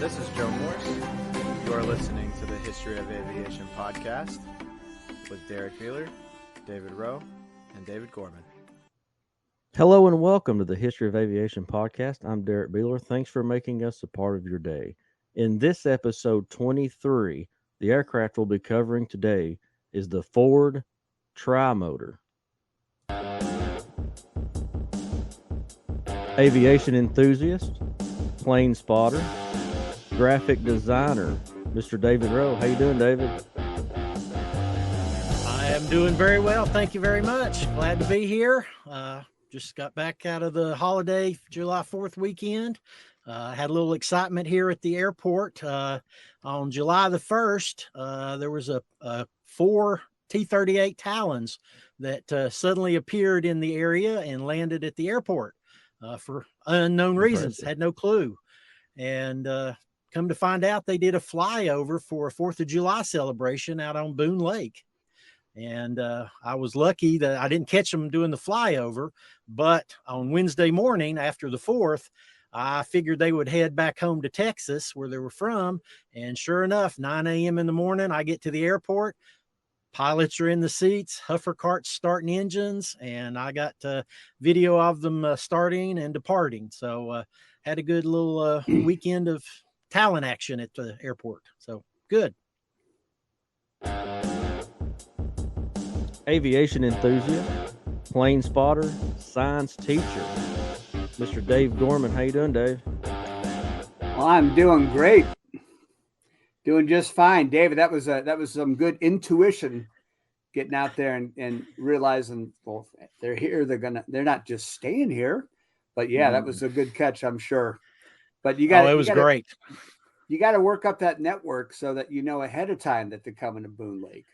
This is Joe Morse. You are listening to the History of Aviation podcast with Derrick, Beeler, David Rowe, and David Gorman. Hello and welcome to the History of Aviation podcast. I'm Derrick Beeler. Thanks for making us a part of your day. In this episode 23, the aircraft we'll be covering today is the Ford Trimotor. Aviation enthusiast, plane spotter, graphic designer, Mr. David Rowe. How you doing, David? I am doing very well. Thank you very much. Glad to be here. Just got back out of the holiday July 4th weekend. Had a little excitement here at the airport. On July the 1st, there was a 4 T-38 Talons that suddenly appeared in the area and landed at the airport for unknown reasons. Had no clue. And come to find out, they did a flyover for a 4th of July celebration out on Boone Lake. And I was lucky that I didn't catch them doing the flyover. But on Wednesday morning after the 4th, I figured they would head back home to Texas where they were from. And sure enough, 9 a.m. in the morning, I get to the airport. Pilots are in the seats, huffer carts starting engines, and I got video of them starting and departing. So had a good little weekend of talent action at the airport. So good. Aviation enthusiast, plane spotter, science teacher, Mr. Dave Gorman. How you doing, Dave? Well, I'm doing great. Doing just fine, David. That was some good intuition, getting out there and realizing, well, if they're here, they're not just staying here. But yeah, that was a good catch, I'm sure. But it was great. You got to work up that network so that you know ahead of time that they're coming to Boone Lake.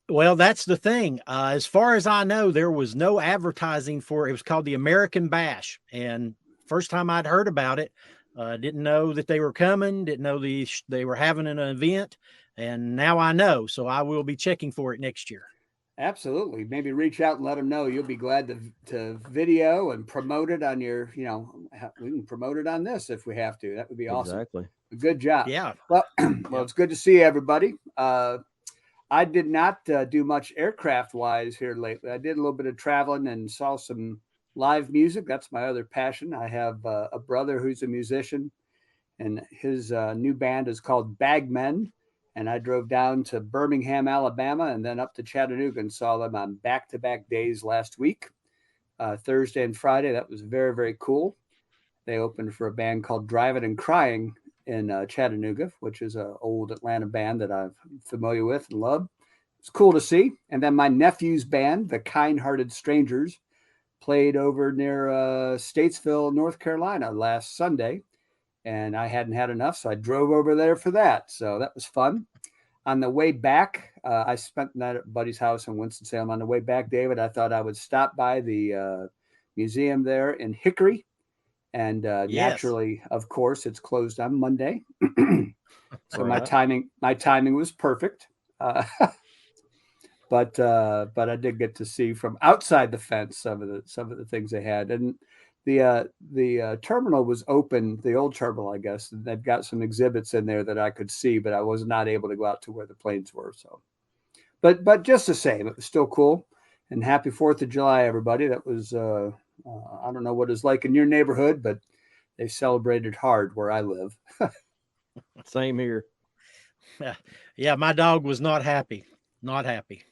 Well, that's the thing. As far as I know, there was no advertising for it. It was called the American Bash. And first time I'd heard about it, didn't know that they were coming, didn't know they were having an event. And now I know. So I will be checking for it next year. Absolutely. Maybe reach out and let them know. You'll be glad to video and promote it on your, we can promote it on this if we have to. That would be awesome. Exactly. Good job. Yeah. Well, it's good to see everybody. I did not do much aircraft wise here lately. I did a little bit of traveling and saw some live music. That's my other passion. I have a brother who's a musician, and his new band is called Bagmen. And I drove down to Birmingham, Alabama, and then up to Chattanooga and saw them on back-to-back days last week, Thursday and Friday. That was very, very cool. They opened for a band called Driving and Crying in Chattanooga, which is an old Atlanta band that I'm familiar with and love. It's cool to see. And then my nephew's band, the Kind-Hearted Strangers, played over near Statesville, North Carolina last Sunday. And I hadn't had enough, so I drove over there for that. So that was fun. On the way back, I spent the night at Buddy's house in Winston-Salem. On the way back, David, I thought I would stop by the museum there in Hickory. And naturally, of course, it's closed on Monday. So my timing was perfect. But I did get to see from outside the fence some of the things they had. And the terminal was open, the old terminal, I guess. They've got some exhibits in there that I could see, but I was not able to go out to where the planes were. So, but just the same, it was still cool. And happy 4th of July, everybody. That was I don't know what it's like in your neighborhood, but they celebrated hard where I live. Same here. Yeah, my dog was not happy. Not happy.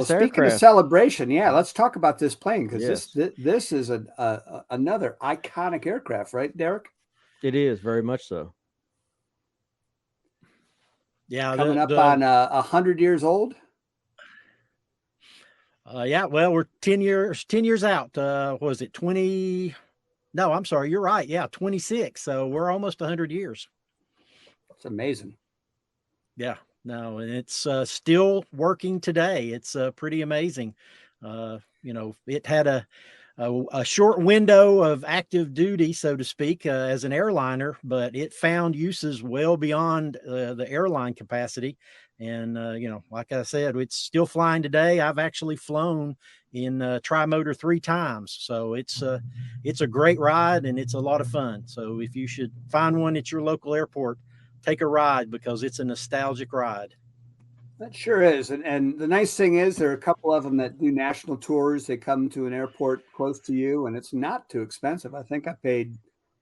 Speaking of celebration, let's talk about this plane because this is another iconic aircraft, right, Derrick? It is very much so. Yeah, coming up on 100 years old. Well, we're 10 years out. Was it 20? No, I'm sorry. You're right. Yeah, 26. So we're almost 100 years. It's amazing. Yeah. No, and it's still working today. It's pretty amazing. It had a short window of active duty, so to speak, as an airliner, but it found uses well beyond the airline capacity. And, like I said, it's still flying today. I've actually flown in Trimotor 3 times. So it's a great ride, and it's a lot of fun. So if you should find one at your local airport, take a ride, because it's a nostalgic ride. That sure is. And the nice thing is there are a couple of them that do national tours. They come to an airport close to you, and it's not too expensive. I think I paid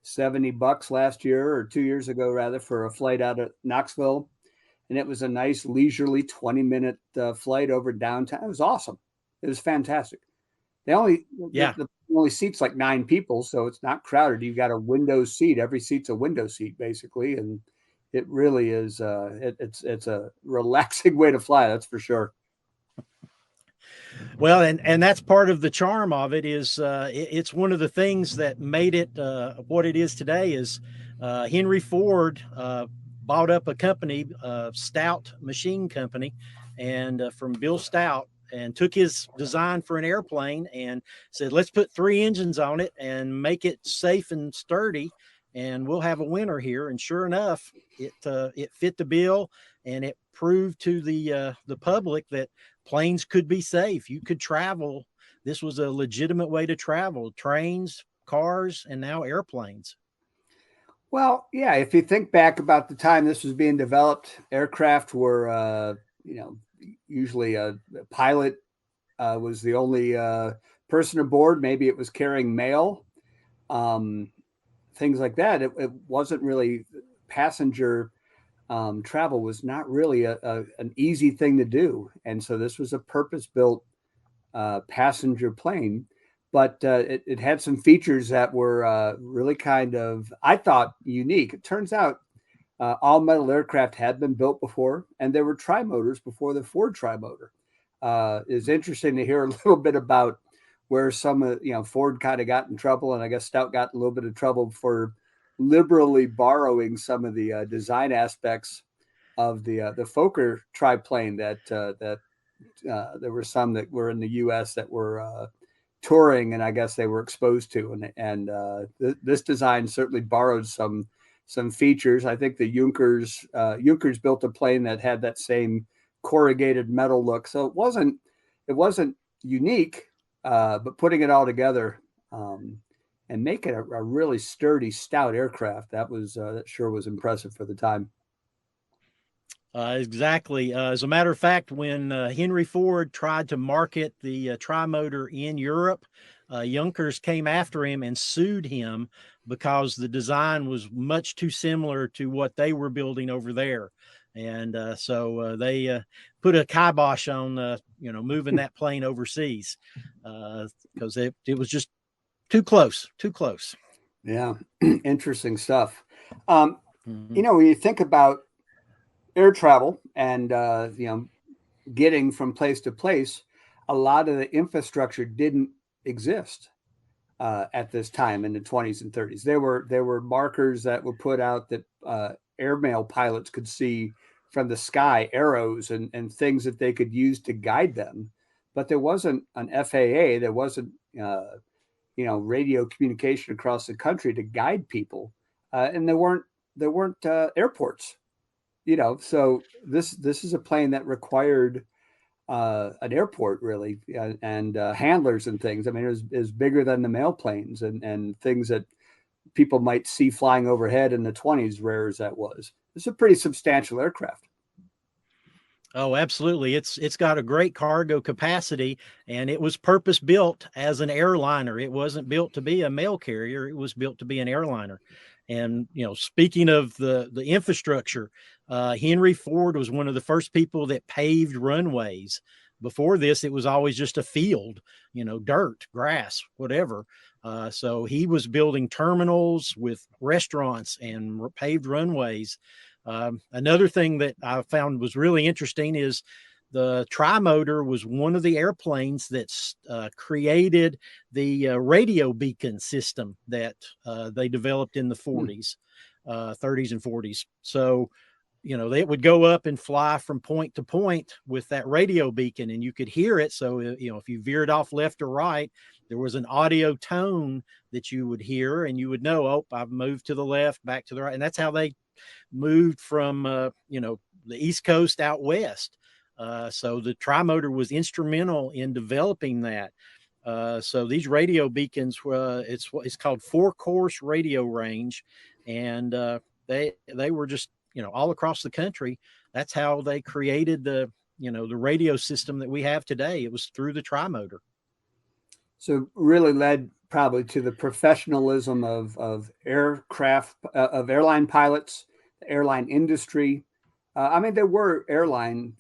$70 last year, or 2 years ago rather, for a flight out of Knoxville. And it was a nice leisurely 20-minute flight over downtown. It was awesome. It was fantastic. The only seats like 9 people, so it's not crowded. You've got a window seat. Every seat's a window seat basically, and it really is. It's a relaxing way to fly. That's for sure. Well, and that's part of the charm of it. Is it's one of the things that made it what it is today. Is Henry Ford bought up a company, Stout Machine Company, and from Bill Stout, and took his design for an airplane and said, let's put 3 engines on it and make it safe and sturdy, and we'll have a winner here. And sure enough, it fit the bill, and it proved to the public that planes could be safe. You could travel. This was a legitimate way to travel: trains, cars, and now airplanes. Well, yeah, if you think back about the time this was being developed, aircraft were, usually a pilot was the only person aboard. Maybe it was carrying mail, things like that. It wasn't really passenger travel was not really an easy thing to do. And so this was a purpose-built passenger plane. But it had some features that were really kind of, I thought, unique. It turns out all metal aircraft had been built before, and there were trimotors before the Ford Trimotor. It's interesting to hear a little bit about where some Ford kind of got in trouble, and I guess Stout got a little bit of trouble for liberally borrowing some of the design aspects of the Fokker triplane that there were some that were in the U.S. that were touring, and I guess they were exposed to, and this design certainly borrowed some features. I think the Junkers built a plane that had that same corrugated metal look, so it wasn't unique, but putting it all together and make it a really sturdy, stout aircraft, that sure was impressive for the time. Exactly. As a matter of fact, when Henry Ford tried to market the Trimotor in Europe, Junkers came after him and sued him because the design was much too similar to what they were building over there. And so they put a kibosh on, moving that plane overseas because it was just too close. Yeah. Interesting stuff. When you think about air travel and getting from place to place, a lot of the infrastructure didn't exist at this time in the 20s and 30s. There were markers that were put out that airmail pilots could see from the sky, arrows and things that they could use to guide them, but there wasn't an FAA. There wasn't radio communication across the country to guide people, and there weren't airports. So this is a plane that required an airport, really, and handlers and things. I mean, it was bigger than the mail planes and things that people might see flying overhead in the 20s, rare as that was. It's a pretty substantial aircraft. Oh, absolutely. It's got a great cargo capacity, and it was purpose built as an airliner. It wasn't built to be a mail carrier. It was built to be an airliner. And, speaking of the infrastructure, Henry Ford was one of the first people that paved runways. Before this, it was always just a field, dirt, grass, whatever. So he was building terminals with restaurants and paved runways. Another thing that I found was really interesting is the Trimotor was one of the airplanes that created the radio beacon system that they developed in the 30s and 40s. So they would go up and fly from point to point with that radio beacon, and you could hear it. So, if you veered off left or right, there was an audio tone that you would hear, and you would know, oh, I've moved to the left, back to the right. And that's how they moved from, the East Coast out west. So the Trimotor was instrumental in developing that. So these radio beacons, it's called 4-course radio range, and they were just all across the country. That's how they created the radio system that we have today. It was through the Trimotor. So really led probably to the professionalism of aircraft, of airline pilots, the airline industry. There were airlines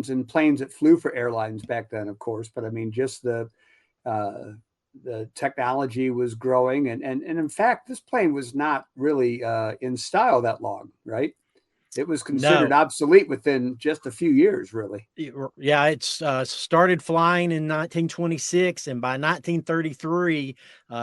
and planes that flew for airlines back then, of course. But just the technology was growing, and in fact, this plane was not really in style that long, right? It was considered obsolete within just a few years, really. Yeah, it's started flying in 1926, and by 1933,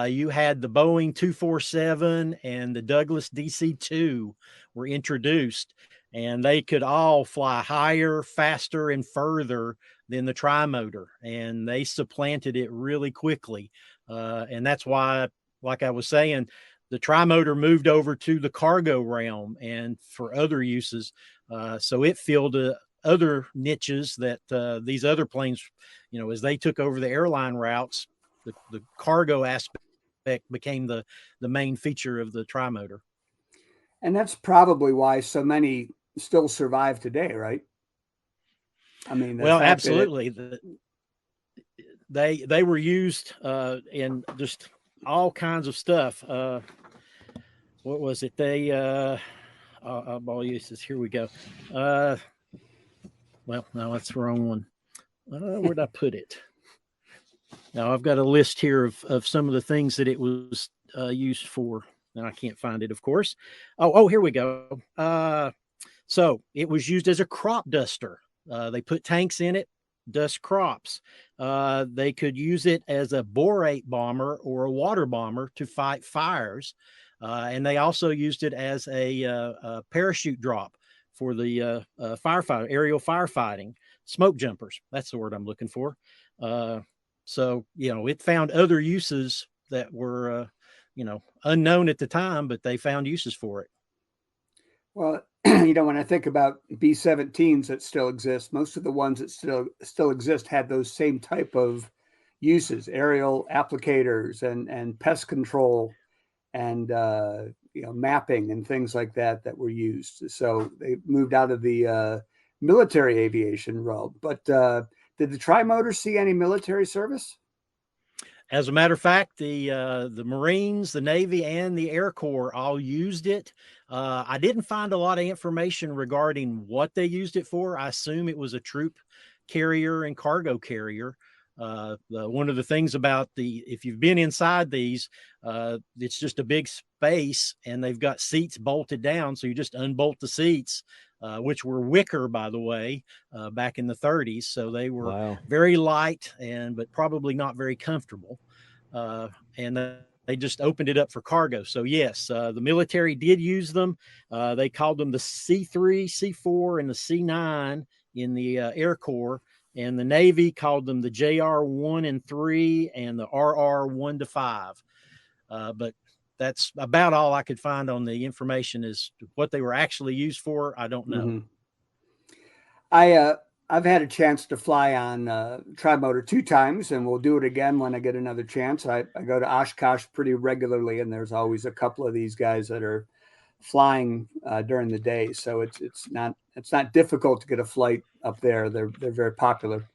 you had the Boeing 247 and the Douglas DC-2 were introduced, and they could all fly higher, faster, and further than the Trimotor, and they supplanted it really quickly. And that's why, like I was saying, the Trimotor moved over to the cargo realm and for other uses. So it filled other niches that these other planes, as they took over the airline routes, the cargo aspect became the main feature of the Trimotor. And that's probably why so many still survive today, right? Well, absolutely. They were used in just all kinds of stuff. What was it? They ball uses. Here we go. Well, no, that's the wrong one. Where'd I put it? Now I've got a list here of some of the things that it was used for, and I can't find it, of course. Oh, here we go. So it was used as a crop duster. They put tanks in it, dust crops. They could use it as a borate bomber or a water bomber to fight fires. And they also used it as a parachute drop for the firefighter, aerial firefighting, smoke jumpers. That's the word I'm looking for. So, it found other uses that were, unknown at the time, but they found uses for it. Well, when I think about B-17s that still exist, most of the ones that still exist had those same type of uses, aerial applicators and pest control and, mapping and things like that were used. So they moved out of the military aviation realm. But did the Trimotor see any military service? As a matter of fact, the Marines, the Navy, and the Air Corps all used it. I didn't find a lot of information regarding what they used it for. I assume it was a troop carrier and cargo carrier. One of the things about if you've been inside these, it's just a big space, and they've got seats bolted down. So you just unbolt the seats, which were wicker, by the way, back in the 30s. So they were very light but probably not very comfortable. And they just opened it up for cargo. So yes, the military did use them. They called them the C3, C4, and the C9 in the Air Corps. And the Navy called them the JR1 and 3 and the RR1 to 5. But that's about all I could find on the information. Is what they were actually used for, I don't know. Mm-hmm. I've had a chance to fly on Trimotor 2 times, and we'll do it again when I get another chance. I go to Oshkosh pretty regularly, and there's always a couple of these guys that are flying during the day. So it's not difficult to get a flight up there. They're very popular.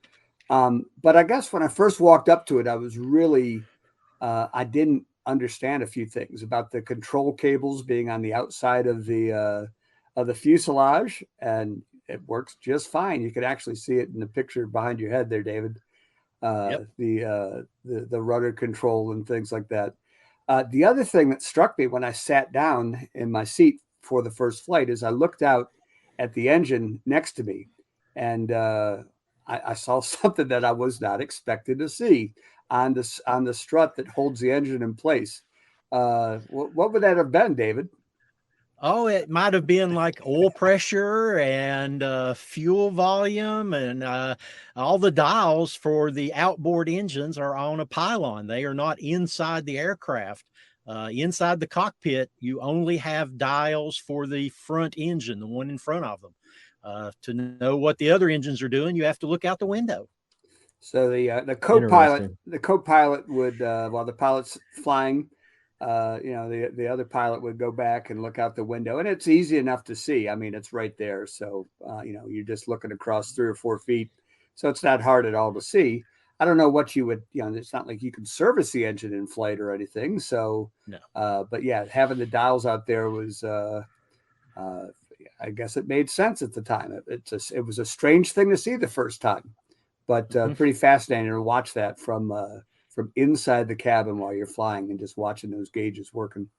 But I guess when I first walked up to it, I was really I didn't understand a few things about the control cables being on the outside of the fuselage, and it works just fine. You could actually see it in the picture behind your head there, David. Yep. The rudder control and things like that. The other thing that struck me when I sat down in my seat for the first flight is I looked out at the engine next to me, and I saw something that I was not expected to see on the strut that holds the engine in place. What would that have been, David? Oh, it might have been like oil pressure and fuel volume, and all the dials for the outboard engines are on a pylon. They are not inside the aircraft. Inside the cockpit, you only have dials for the front engine, the one in front of them. To know what the other engines are doing, you have to look out the window. So the co-pilot would, while the pilot's flying, the other pilot would go back and look out the window, and it's easy enough to see. I mean, it's right there. So, you're just looking across 3 or 4 feet. So it's not hard at all to see. I don't know what you would, it's not like you can service the engine in flight or anything. So, no. But yeah, having the dials out there was, I guess it made sense at the time. It was a strange thing to see the first time, but pretty fascinating to watch that from inside the cabin while you're flying and just watching those gauges working.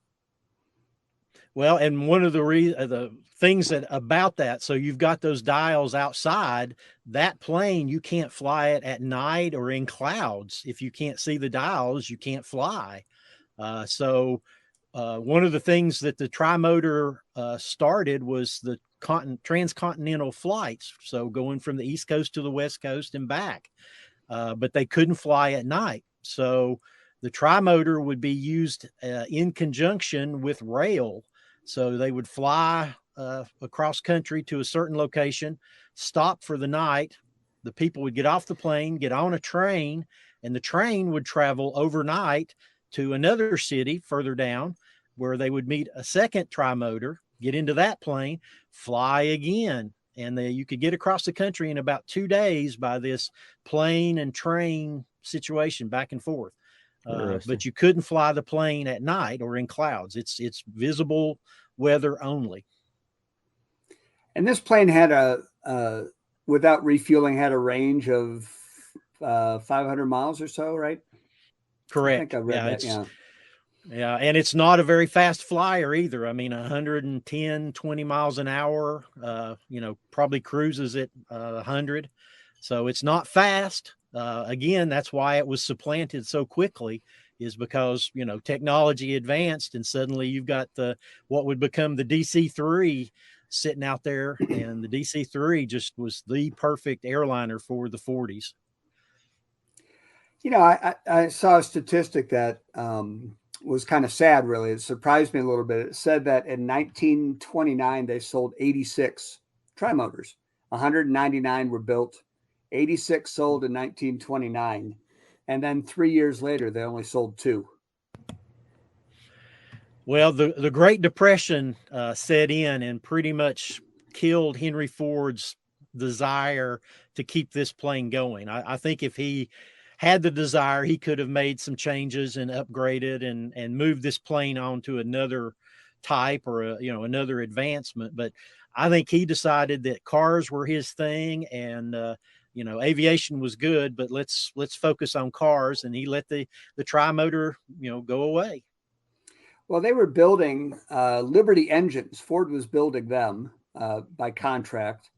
Well, and one of the things about that, so you've got those dials outside, that plane, you can't fly it at night or in clouds. If you can't see the dials, you can't fly. So one of the things that the Trimotor started was the transcontinental flights. So going from the East Coast to the West Coast and back, but they couldn't fly at night. So the Trimotor would be used in conjunction with rail. So they would fly across country to a certain location, stop for the night. The people would get off the plane, get on a train, and the train would travel overnight to another city further down where they would meet a second Trimotor, get into that plane, fly again. And you could get across the country in about 2 days by this plane and train situation back and forth. But you couldn't fly the plane at night or in clouds. It's visible weather only. And this plane had without refueling, had a range of 500 miles or so, right? Correct. I think I read that. Yeah. And it's not a very fast flyer either. I mean, 110, 20 miles an hour, probably cruises at 100. So it's not fast. Again, that's why it was supplanted so quickly, is because, technology advanced and suddenly you've got what would become the DC-3 sitting out there. And the DC-3 just was the perfect airliner for the 40s. I saw a statistic that was kind of sad, really. It surprised me a little bit. It said that in 1929, they sold 86 Trimotors. 199 were built. 86 sold in 1929. And then 3 years later, they only sold 2. Well, the Great Depression set in and pretty much killed Henry Ford's desire to keep this plane going. I think if he had the desire, he could have made some changes and upgraded and moved this plane on to another type or another advancement. But I think he decided that cars were his thing, and aviation was good, but let's focus on cars. And he let the Trimotor go away. Well, they were building Liberty engines. Ford was building them by contract.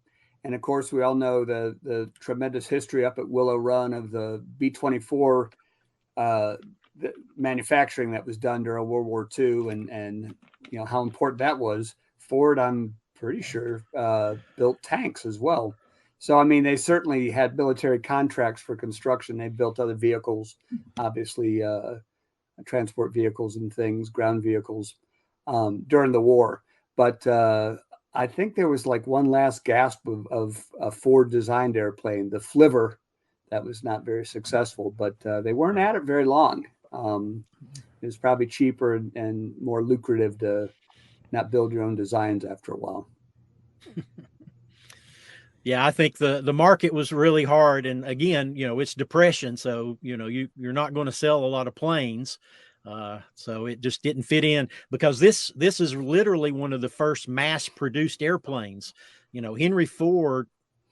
And of course, we all know the tremendous history up at Willow Run of the B-24 the manufacturing that was done during World War II, and how important that was. Ford, I'm pretty sure, built tanks as well. So, I mean, they certainly had military contracts for construction. They built other vehicles, obviously, transport vehicles and things, ground vehicles during the war. But I think there was like one last gasp of a Ford designed airplane, the Flivver, that was not very successful, but they weren't at it very long. It was probably cheaper and more lucrative to not build your own designs after a while. Yeah, I think the market was really hard. And again, it's depression. So, you're not going to sell a lot of planes. So it just didn't fit in, because this is literally one of the first mass produced airplanes. Henry Ford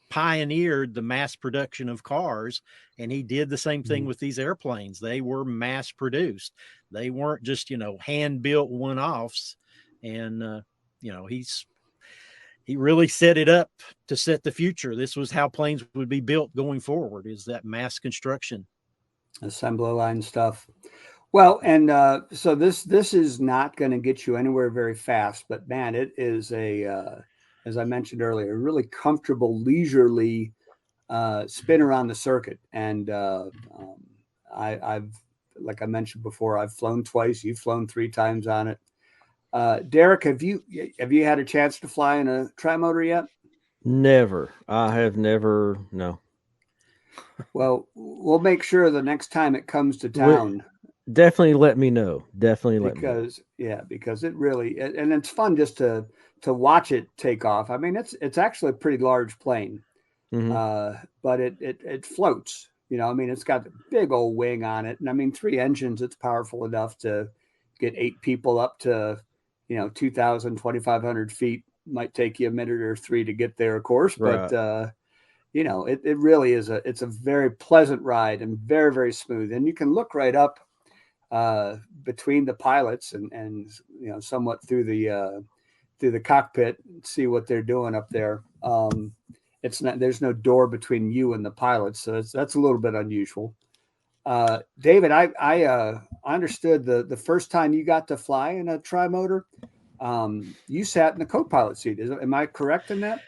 pioneered the mass production of cars, and he did the same thing with these airplanes. They were mass produced. They weren't just, hand built one-offs. And, he really set it up to set the future. This was how planes would be built going forward, is that mass construction. Assembly line stuff. Well, and so this is not going to get you anywhere very fast, but man, it is as I mentioned earlier, a really comfortable, leisurely spin around the circuit. And I've, like I mentioned before, I've flown twice. You've flown 3 times on it. Derrick, have you had a chance to fly in a Trimotor yet? Never. I have never. No. Well, we'll make sure the next time it comes to town. Definitely let me know. Definitely let me know. Because it really, and it's fun just to watch it take off. I mean, it's actually a pretty large plane, but it floats. I mean, it's got a big old wing on it, and I mean, 3 engines. It's powerful enough to get 8 people up to 2,000, 2,500 feet. Might take you a minute or 3 to get there, of course, but Right. it really is it's a very pleasant ride and very, very smooth, and you can look right up between the pilots and somewhat through the cockpit, see what they're doing up there. There's no door between you and the pilots, so that's a little bit unusual. David, I understood the first time you got to fly in a Trimotor, you sat in the co-pilot seat. Am I correct in that?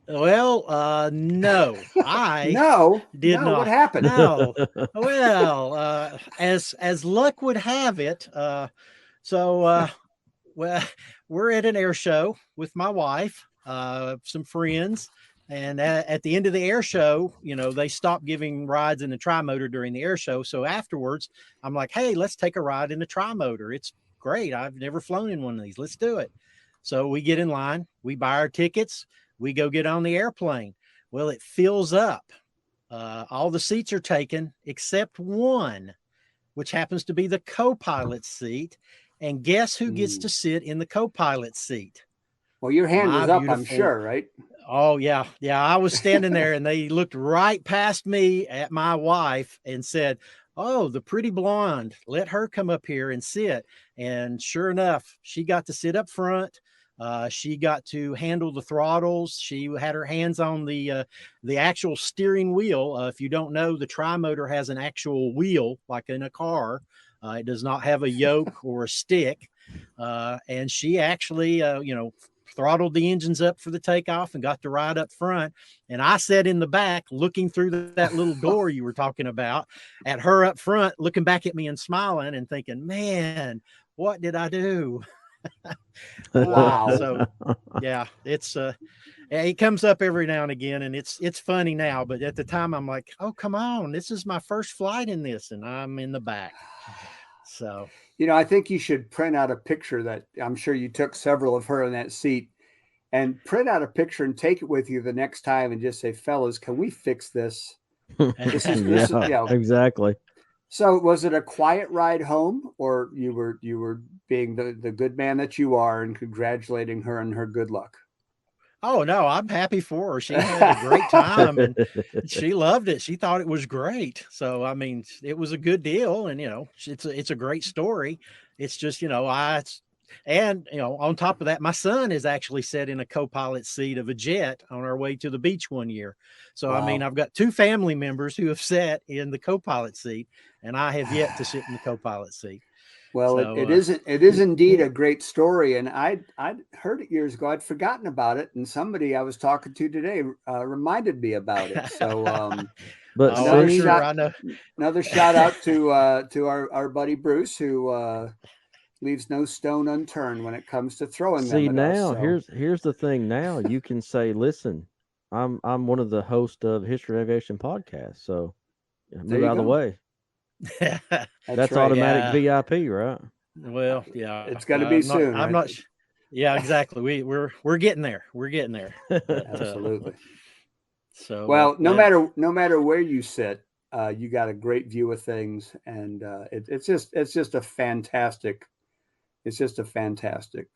Well, no, I No, did what not. happened? No. Well, as luck would have it, well, we're at an air show with my wife, some friends, and at the end of the air show, they stopped giving rides in the Trimotor during the air show. So afterwards, I'm like, hey, let's take a ride in the Trimotor. It's great. I've never flown in one of these. Let's do it. So we get in line, we buy our tickets, we go get on the airplane. Well, it fills up. All the seats are taken except one, which happens to be the co-pilot's seat. And guess who gets to sit in the co-pilot's seat? Well, your hand My was up, beautiful, I'm sure, right? Oh, yeah. Yeah. I was standing there and they looked right past me at my wife and said, oh, the pretty blonde, let her come up here and sit. And sure enough, she got to sit up front. She got to handle the throttles. She had her hands on the actual steering wheel. If you don't know, the Trimotor has an actual wheel, like in a car. It does not have a yoke or a stick. And she actually, throttled the engines up for the takeoff and got to ride up front. And I sat in the back looking through that little door you were talking about at her up front, looking back at me and smiling and thinking, man, what did I do? Wow. So yeah, it comes up every now and again, and it's funny now, but at the time I'm like, oh, come on, this is my first flight in this, and I'm in the back. So, I think you should print out a picture that I'm sure you took several of her in that seat, and print out a picture and take it with you the next time and just say, fellas, can we fix this? This is exactly. So was it a quiet ride home, or you were being the good man that you are and congratulating her on her good luck? Oh no, I'm happy for her. She had a great time and she loved it. She thought it was great. So I mean, it was a good deal, and it's a great story. It's just on top of that, my son is actually sat in a co-pilot seat of a jet on our way to the beach one year. So Wow. I mean, I've got 2 family members who have sat in the co-pilot seat, and I have yet to sit in the co-pilot seat. Well, So, it is indeed a great story, and I'd heard it years ago. I'd forgotten about it, and somebody I was talking to today reminded me about it. So, but another shout out to our buddy Bruce, who leaves no stone unturned when it comes to throwing them at us. So. Here's the thing. Now you can say, listen, I'm one of the hosts of History of Aviation podcast, so move out of the way. That's right. Automatic VIP, right? Well, yeah, it's got to be soon. I'm not. Yeah, exactly. We're getting there. We're getting there. But, absolutely. So well, no matter where you sit, you got a great view of things, and it's just a fantastic. It's just a fantastic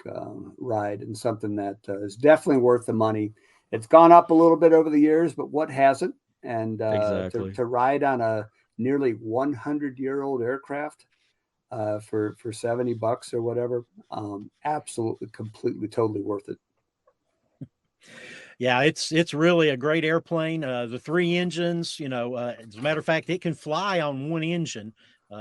ride, and something that is definitely worth the money. It's gone up a little bit over the years, but what hasn't? And exactly. to ride on a nearly 100-year-old aircraft for $70 or whatever, absolutely, completely, totally worth it. Yeah, it's really a great airplane. The 3 engines, as a matter of fact, it can fly on 1 engine.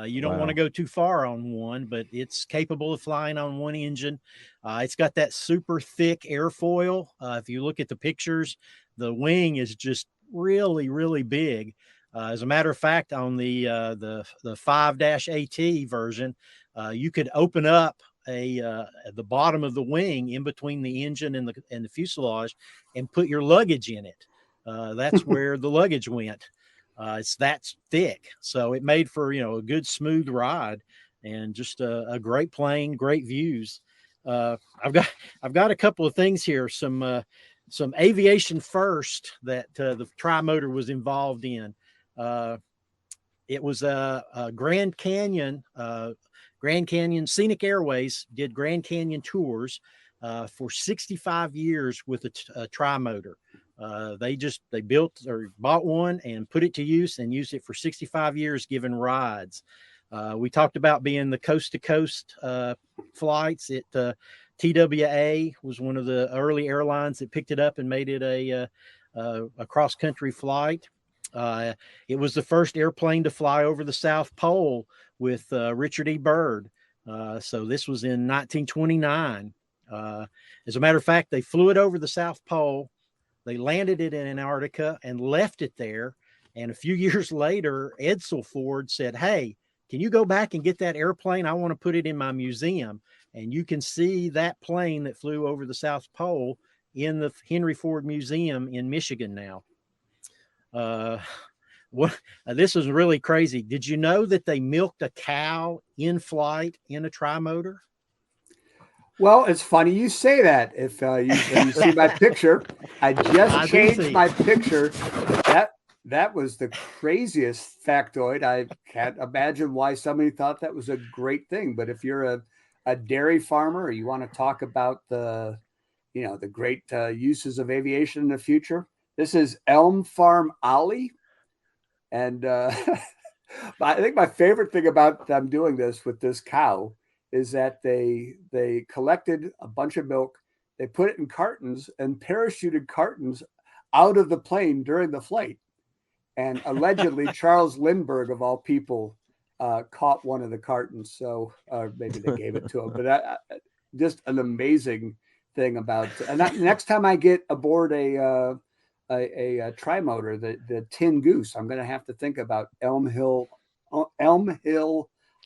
You don't want to go too far on one, but it's capable of flying on one engine. It's got that super thick airfoil. If you look at the pictures, the wing is just really, really big. As a matter of fact, on the 5-AT version, you could open up the bottom of the wing in between the engine and the fuselage and put your luggage in it. That's where the luggage went. It's that thick, so it made for a good smooth ride and just a great plane, great views. I've got a couple of things here, some aviation first that the Trimotor was involved in. It was a Grand Canyon Scenic Airways did Grand Canyon tours for 65 years with a Trimotor. They built or bought one and put it to use and used it for 65 years, giving rides. We talked about being the coast to coast flights. TWA was one of the early airlines that picked it up and made it a cross country flight. It was the first airplane to fly over the South Pole with Richard E. Byrd. So this was in 1929. As a matter of fact, they flew it over the South Pole. They landed it in Antarctica and left it there. And a few years later, Edsel Ford said, "Hey, can you go back and get that airplane? I want to put it in my museum." And you can see that plane that flew over the South Pole in the Henry Ford Museum in Michigan now. This is really crazy. Did you know that they milked a cow in flight in a Trimotor? Well, it's funny you say that. If you see my picture, I just changed my picture. That was the craziest factoid. I can't imagine why somebody thought that was a great thing. But if you're a dairy farmer or you want to talk about the great uses of aviation in the future, this is Elm Farm Ollie. And I think my favorite thing about them doing this with this cow is that they collected a bunch of milk, they put it in cartons and parachuted cartons out of the plane during the flight. And allegedly, Charles Lindbergh, of all people, caught one of the cartons. So maybe they gave it to him. But just an amazing thing about. And next time I get aboard a Trimotor, the Tin Goose, I'm going to have to think about Elm Hill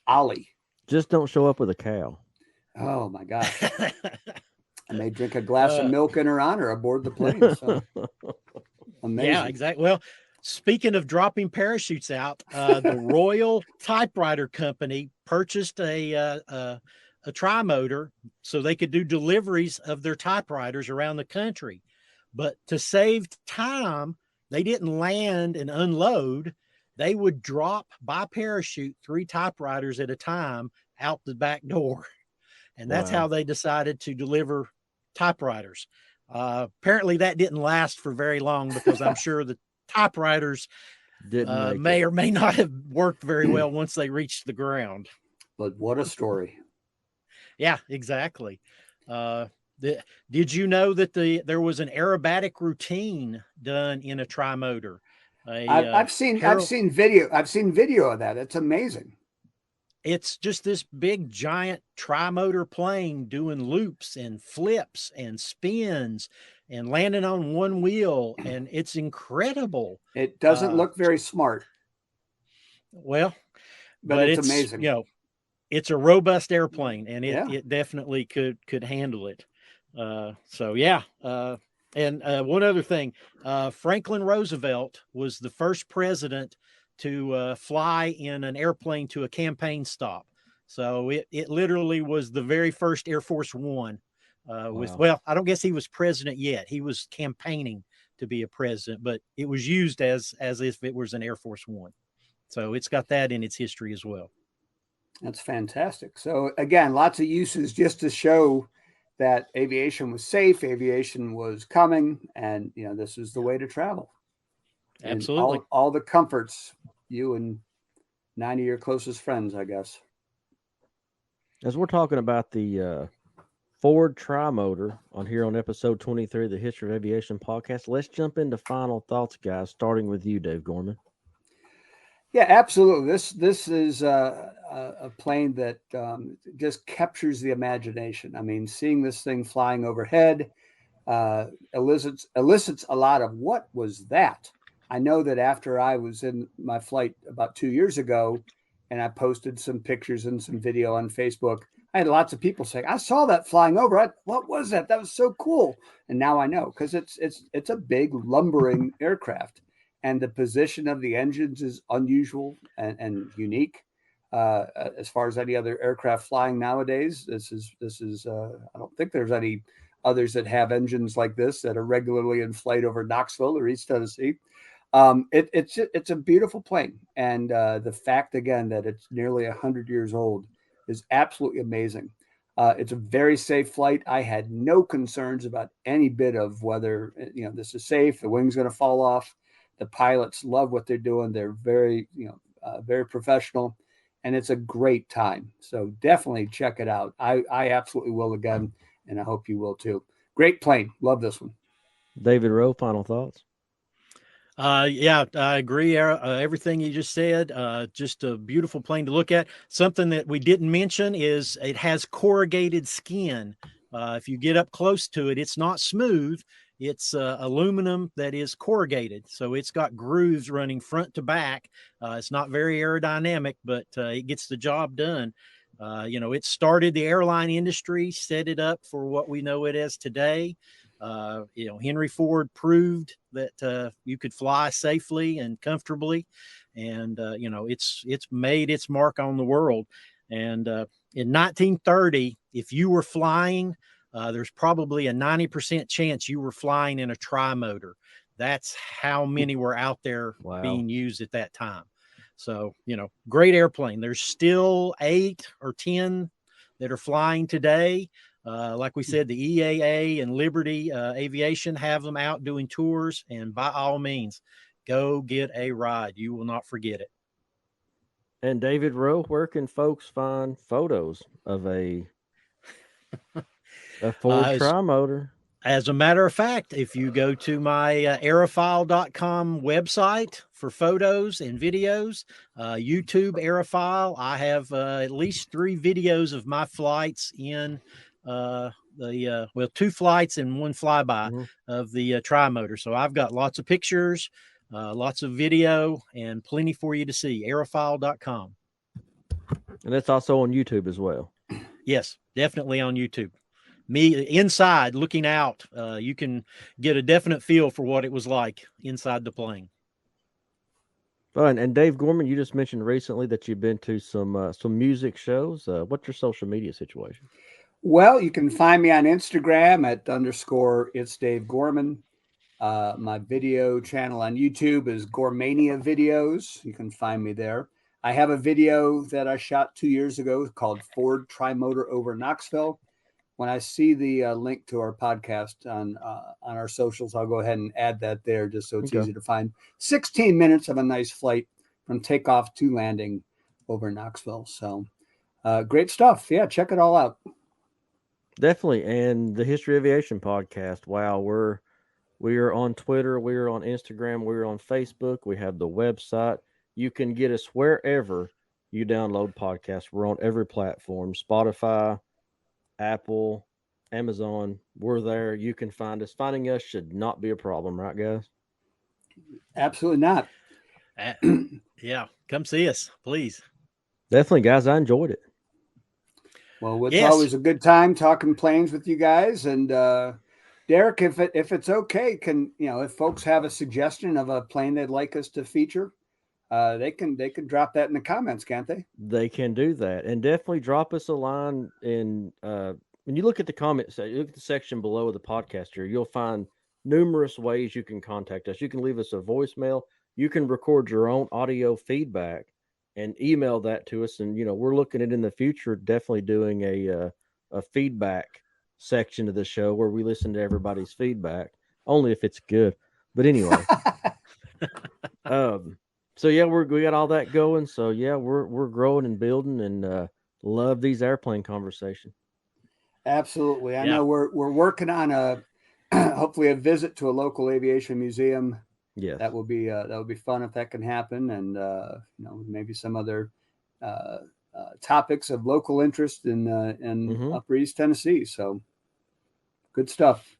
Ollie. Just don't show up with a cow. Oh my gosh! I may drink a glass of milk in her honor aboard the plane. So. Amazing. Yeah, exactly. Well, speaking of dropping parachutes out, the Royal Typewriter Company purchased a Trimotor so they could do deliveries of their typewriters around the country. But to save time, they didn't land and unload. They would drop by parachute 3 typewriters at a time out the back door. And that's how they decided to deliver typewriters. Apparently that didn't last for very long because I'm sure the typewriters may or may not have worked very well once they reached the ground. But what a story. Yeah, exactly. Did you know that there was an aerobatic routine done in a Trimotor? I've seen video of that. It's amazing. It's just this big giant Trimotor plane doing loops and flips and spins and landing on one wheel, and it's incredible. It doesn't look very smart. Well, but it's amazing. It's a robust airplane, and it definitely could handle it. And one other thing, Franklin Roosevelt was the first president to fly in an airplane to a campaign stop. So it literally was the very first Air Force One. I don't guess he was president yet. He was campaigning to be a president, but it was used as if it was an Air Force One. So it's got that in its history as well. That's fantastic. So again, lots of uses just to show that aviation was safe, aviation was coming, and this is the way to travel. Absolutely. And all the comforts, you and 90 of your closest friends, I guess. As we're talking about the Ford Trimotor on episode 23 of the History of Aviation podcast, let's jump into final thoughts, guys, starting with you, Dave Gorman. Yeah, absolutely. This is a plane that just captures the imagination. I mean, seeing this thing flying overhead elicits a lot of what was that? I know that after I was in my flight about 2 years ago, and I posted some pictures and some video on Facebook, I had lots of people saying, "I saw that flying over. What was that? That was so cool!" And now I know because it's a big lumbering aircraft, and the position of the engines is unusual and unique. As far as any other aircraft flying nowadays, this is I don't think there's any others that have engines like this that are regularly in flight over Knoxville or East Tennessee. It's a beautiful plane, and the fact again that it's nearly 100 years old is absolutely amazing. It's a very safe flight. I had no concerns about any bit of whether this is safe. The wing's going to fall off. The pilots love what they're doing. They're very very professional, and it's a great time. So definitely check it out. I absolutely will again, and I hope you will too. Great plane. Love this one. David Rowe, final thoughts? Yeah, I agree. Everything you just said, just a beautiful plane to look at. Something that we didn't mention is it has corrugated skin. If you get up close to it, it's not smooth. It's aluminum that is corrugated. So it's got grooves running front to back. It's not very aerodynamic, but it gets the job done. It started the airline industry, set it up for what we know it as today. Henry Ford proved that you could fly safely and comfortably, and it's made its mark on the world. And in 1930, if you were flying, there's probably a 90% chance you were flying in a Trimotor. That's how many were out there being used at that time. So, great airplane. There's still 8 or 10 that are flying today. Like we said, the EAA and Liberty Aviation have them out doing tours, and by all means, go get a ride. You will not forget it. And David Rowe, where can folks find photos of a Ford Trimotor? As a matter of fact, if you go to my aerophile.com website for photos and videos, YouTube Aerophile, I have at least 3 videos of my flights in 2 flights and 1 flyby of the Trimotor. So I've got lots of pictures, lots of video, and plenty for you to see. Aerophile.com. And that's also on YouTube as well. Yes, definitely on YouTube. Me inside looking out, you can get a definite feel for what it was like inside the plane. Fun. And Dave Gorman, you just mentioned recently that you've been to some music shows. What's your social media situation? Well, you can find me on Instagram at _it's Dave Gorman. My video channel on YouTube is Gormania Videos. You can find me there. I have a video that I shot 2 years ago called Ford Trimotor over Knoxville. When I see the link to our podcast on our socials, I'll go ahead and add that there just so it's easy to find. 16 minutes of a nice flight from takeoff to landing over Knoxville. So great stuff. Yeah, check it all out. Definitely. And the History of Aviation podcast. Wow, we are on Twitter, we are on Instagram, we are on Facebook, we have the website. You can get us wherever you download podcasts. We're on every platform, Spotify, Apple, Amazon. We're there. You can find us. Finding us should not be a problem, right, guys? Absolutely not. Yeah, come see us, please. Definitely, guys. I enjoyed it. Well, it's always a good time talking planes with you guys. And Derrick, if it's okay, if folks have a suggestion of a plane they'd like us to feature, they can drop that in the comments, can't they? They can do that, and definitely drop us a line. In when you look at the comments, you look at the section below the podcast here, you'll find numerous ways you can contact us. You can leave us a voicemail. You can record your own audio feedback and email that to us. And we're looking at in the future definitely doing a feedback section of the show where we listen to everybody's feedback, only if it's good. But anyway. So yeah, we got all that going. So yeah, we're growing and building, and love these airplane conversations. Absolutely. I know we're working on hopefully a visit to a local aviation museum Yes. That will be fun if that can happen, and maybe some other topics of local interest in Upper East Tennessee. So good stuff.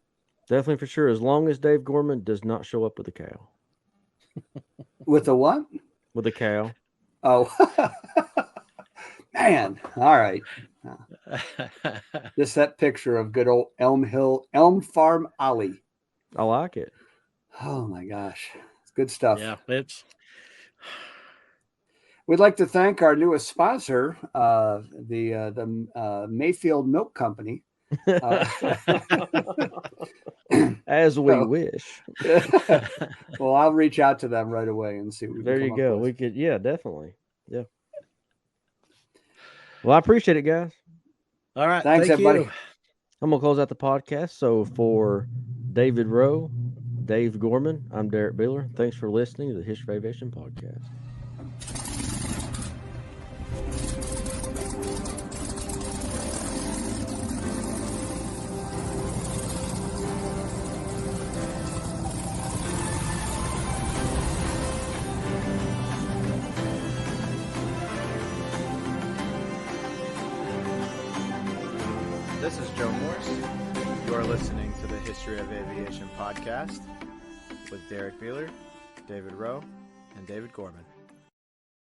Definitely for sure. As long as Dave Gorman does not show up with a cow. With a what? With a cow. Oh, man. All right. Just that picture of good old Elm Farm Ollie. I like it. Oh my gosh. It's good stuff. Yeah, it's. We'd like to thank our newest sponsor, the Mayfield Milk Company. As we wish. Well, I'll reach out to them right away and see what we can come There you go. up with. We could, yeah, definitely. Yeah. Well, I appreciate it, guys. All right. Thanks, Thank everybody. you. I'm going to close out the podcast. So for David Rowe, Dave Gorman, I'm Derrick Beeler. Thanks for listening to the History of Aviation podcast. This is Joe Morse. You are listening to the History of Aviation podcast with Derrick Beeler, David Rowe, and David Gorman.